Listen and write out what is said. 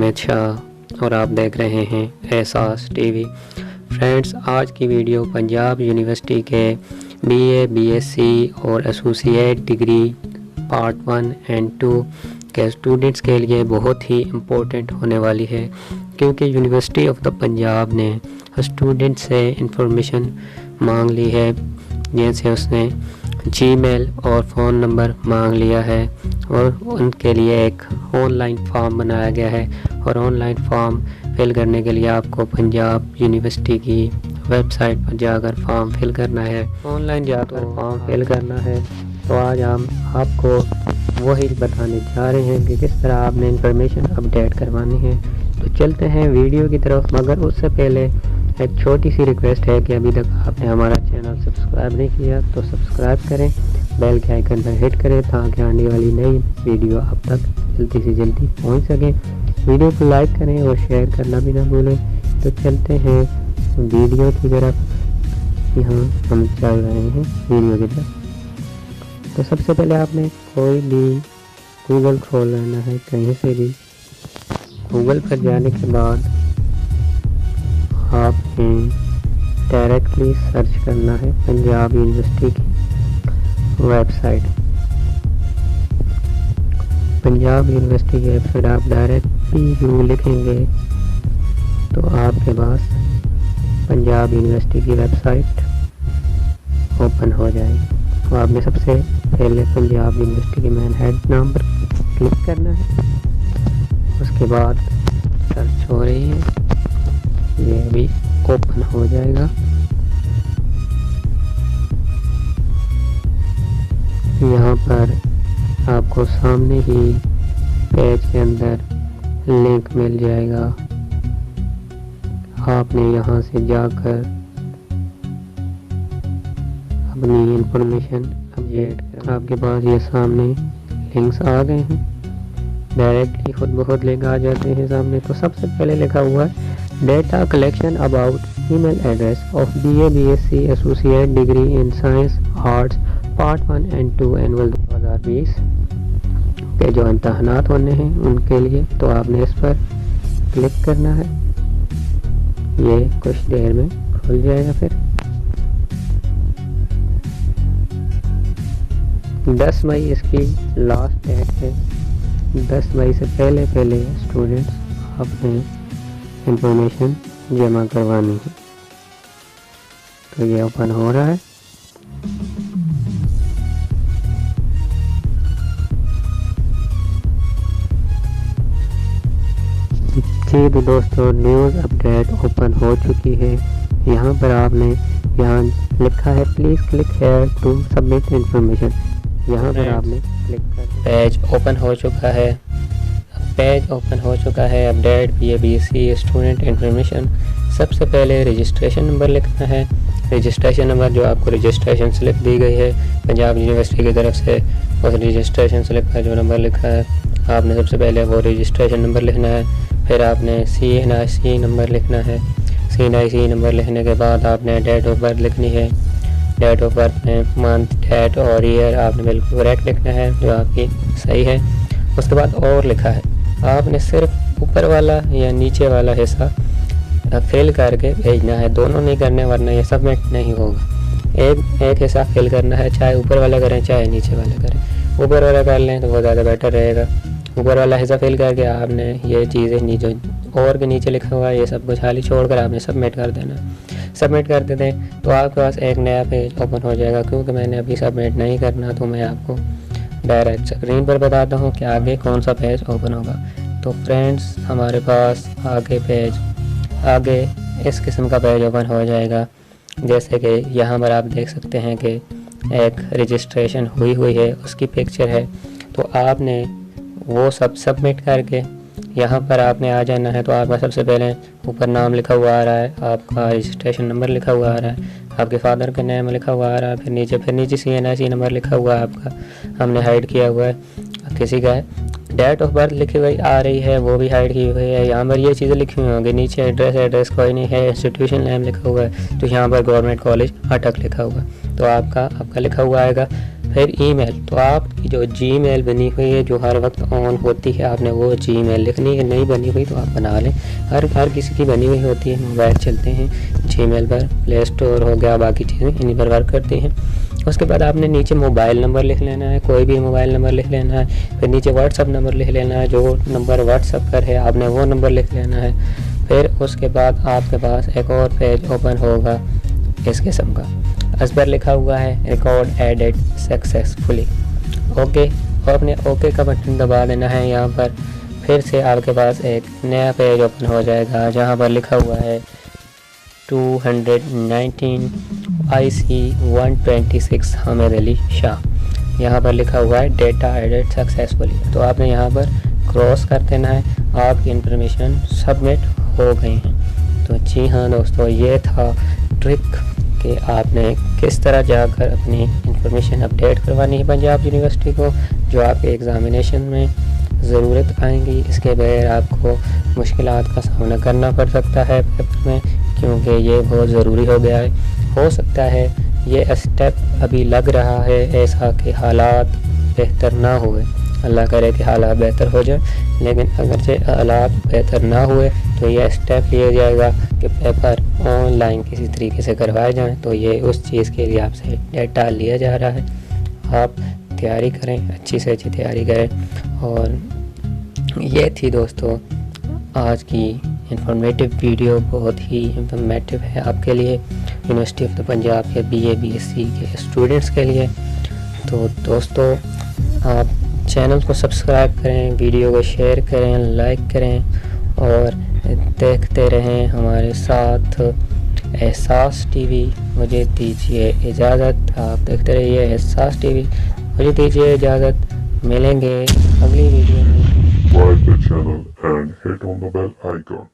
हामिद शाह और आप देख रहे हैं एहसास टीवी। फ्रेंड्स, आज की वीडियो पंजाब यूनिवर्सिटी के बीए, बीएससी और एसोसिएट डिग्री पार्ट 1 एंड 2 के स्टूडेंट्स के लिए बहुत ही इम्पोर्टेंट होने वाली है, क्योंकि यूनिवर्सिटी ऑफ द पंजाब ने स्टूडेंट से इंफॉर्मेशन मांग ली है, जैसे उसने जीमेल और फ़ोन नंबर मांग लिया है और उनके लिए एक ऑनलाइन फॉर्म बनाया गया है। और ऑनलाइन फॉर्म फिल करने के लिए आपको पंजाब यूनिवर्सिटी की वेबसाइट पर जाकर फॉर्म फिल करना है। ऑनलाइन जाकर फॉर्म फिल करना है। तो आज हम आपको वही बताने जा रहे हैं कि किस तरह आपने इंफॉर्मेशन अपडेट करवानी है। तो चलते हैं वीडियो की तरफ, मगर उससे पहले एक छोटी सी रिक्वेस्ट है कि अभी तक आपने हमारा चैनल सब्सक्राइब नहीं किया तो सब्सक्राइब करें, बेल के आइकन पर हिट करें ताकि आने वाली नई वीडियो आप तक जल्दी से जल्दी पहुंच सके। वीडियो को लाइक करें और शेयर करना भी ना भूलें। तो चलते हैं वीडियो की तरफ। यहाँ हम चल रहे हैं वीडियो की तरफ। तो सबसे पहले आपने कोई भी गूगल खोल लेना है, कहीं से भी गूगल पर जाने के बाद आपने डायरेक्टली सर्च करना है पंजाब यूनिवर्सिटी की वेबसाइट। पंजाब यूनिवर्सिटी की वेबसाइट आप डायरेक्ट PU लिखेंगे तो आपके पास पंजाब यूनिवर्सिटी की वेबसाइट ओपन हो जाएगी। तो आपने सबसे पहले पंजाब यूनिवर्सिटी के मेन हेड नाम पर क्लिक करना है। उसके बाद सर्च हो रही है, ये भी ओपन हो जाएगा। यहाँ पर आपको सामने ही पेज के अंदर लिंक मिल जाएगा। आपने यहाँ से जाकर अपनी इंफॉर्मेशन अपडेट कर, आपके पास ये सामने लिंक्स आ गए हैं, डायरेक्टली खुद ब खुद लिंक आ जाते हैं सामने। तो सबसे पहले लिखा हुआ है data collection about email address of BA, BSc associate degree in science arts part 1 and 2 annual 2020 के जो इम्तहानात होने हैं उनके लिए। तो आपने इस पर क्लिक करना है, ये कुछ देर में खुल जाएगा। फिर 10 मई इसकी लास्ट डेट है। 10 मई से पहले स्टूडेंट्स अपने इंफॉर्मेशन जमा करवानी है। तो ये ओपन हो रहा है। जी तो दोस्तों, न्यूज़ अपडेट ओपन हो चुकी है। यहाँ पर आपने यहाँ लिखा है please click here to submit information. यहाँ पर आपने क्लिक कर, पेज ओपन हो चुका है। Update BA, BSc student information. सबसे पहले रजिस्ट्रेशन नंबर लिखना है। रजिस्ट्रेशन नंबर जो आपको रजिस्ट्रेशन स्लिप दी गई है पंजाब यूनिवर्सिटी की तरफ से, उस रजिस्ट्रेशन स्लिप का जो नंबर लिखा है आपने सबसे पहले वो रजिस्ट्रेशन नंबर लिखना है। फिर आपने CNIC नंबर लिखना है। CNIC नंबर लिखने के बाद आपने डेट ऑफ बर्थ लिखनी है। डेट ऑफ बर्थ में मंथ, डेट और ईयर आपने बिल्कुल करेक्ट लिखना है जो आपकी सही है। उसके बाद और लिखा है, आपने सिर्फ ऊपर वाला या नीचे वाला हिस्सा फिल करके भेजना है, दोनों नहीं करने वरना ये सबमिट नहीं होगा। एक हिस्सा फिल करना है, चाहे ऊपर वाला करें चाहे नीचे वाला करें। ऊपर वाला कर लें तो बहुत ज़्यादा बेटर रहेगा। ऊपर वाला हिस्सा फिल करके आपने ये चीज़ें नीचे और के नीचे लिखा हुआ है ये सब कुछ खाली छोड़कर आपने सबमिट कर देना। सबमिट कर देते हैं तो आपके पास एक नया पेज ओपन हो जाएगा। क्योंकि मैंने अभी सबमिट नहीं करना तो मैं आपको डायरेक्ट स्क्रीन पर बताता हूँ कि आगे कौन सा पेज ओपन होगा। तो फ्रेंड्स, हमारे पास आगे इस किस्म का पेज ओपन हो जाएगा। जैसे कि यहाँ पर आप देख सकते हैं कि एक रजिस्ट्रेशन हुई है, उसकी पिक्चर है। तो आपने वो सब सबमिट करके यहाँ पर आपने आ जाना है। तो आपका सबसे पहले ऊपर नाम लिखा हुआ आ रहा है, आपका रजिस्ट्रेशन नंबर लिखा हुआ आ रहा है, आपके फादर का नेम लिखा हुआ आ रहा है। फिर नीचे CNIC नंबर लिखा हुआ है आपका, हमने हाइड किया हुआ है, किसी का है। डेट ऑफ बर्थ लिखी हुई आ रही है, वो भी हाइड की हुई है। यहाँ पर ये चीज़ें लिखी हुई होंगी। नीचे एड्रेस कोई नहीं है, इंस्टीट्यूशन नेम लिखा हुआ है। तो यहाँ पर गवर्नमेंट कॉलेज अटक लिखा हुआ है, तो आपका लिखा हुआ आएगा। फिर ईमेल, तो आपकी जो जीमेल बनी हुई है जो हर वक्त ऑन होती है, आपने वो जीमेल लिखनी है। नहीं बनी हुई तो आप बना लें, हर किसी की बनी हुई होती है। मोबाइल चलते हैं जीमेल पर, प्ले स्टोर हो गया, बाकी चीज़ें इन्हीं पर वर्क करती हैं। उसके बाद आपने नीचे मोबाइल नंबर लिख लेना है, कोई भी मोबाइल नंबर लिख लेना है। फिर नीचे व्हाट्सअप नंबर लिख लेना है, जो नंबर व्हाट्सअप पर है आपने वो नंबर लिख लेना है। फिर उसके बाद आपके पास एक और पेज ओपन होगा इस किस्म का, इस पर लिखा हुआ है रिकॉर्ड एडेड सक्सेसफुली। ओके, आपने ओके का बटन दबा देना है यहाँ पर। फिर से आपके पास एक नया पेज ओपन हो जाएगा जहाँ पर लिखा हुआ है 219 IC 126 हामिद अली शाह। यहाँ पर लिखा हुआ है डेटा एडेड सक्सेसफुली, तो आपने यहाँ पर क्रॉस कर देना है। आपकी इंफॉर्मेशन सबमिट हो गई हैं। तो जी हाँ दोस्तों, ये था ट्रिक कि आपने किस तरह जाकर अपनी इंफॉर्मेशन अपडेट करवानी है पंजाब यूनिवर्सिटी को, जो आपके एग्ज़ामिनेशन में ज़रूरत आएंगी। इसके बगैर आपको मुश्किलात का सामना करना पड़ सकता है पेपर में, क्योंकि ये बहुत ज़रूरी हो गया है। हो सकता है ये स्टेप अभी लग रहा है ऐसा कि हालात बेहतर ना हुए, अल्लाह करे कि हालात बेहतर हो जाए, लेकिन अगर से हालात बेहतर ना हुए तो ये स्टेप लिया जाएगा कि पेपर ऑनलाइन किसी तरीके से करवाए जाएं। तो ये उस चीज़ के लिए आपसे डेटा लिया जा रहा है। आप तैयारी करें, अच्छी से अच्छी तैयारी करें। और ये थी दोस्तों आज की इंफॉर्मेटिव वीडियो, बहुत ही इंफॉर्मेटिव है आपके लिए, यूनिवर्सिटी ऑफ द पंजाब के BA BSc के स्टूडेंट्स के लिए। तो दोस्तों आप चैनल को सब्सक्राइब करें, वीडियो को शेयर करें, लाइक करें और देखते रहें हमारे साथ एहसास TV। मुझे दीजिए इजाज़त, आप देखते रहिए एहसास TV। मुझे दीजिए इजाज़त, मिलेंगे अगली वीडियो में। Subscribe the channel and hit on the bell icon.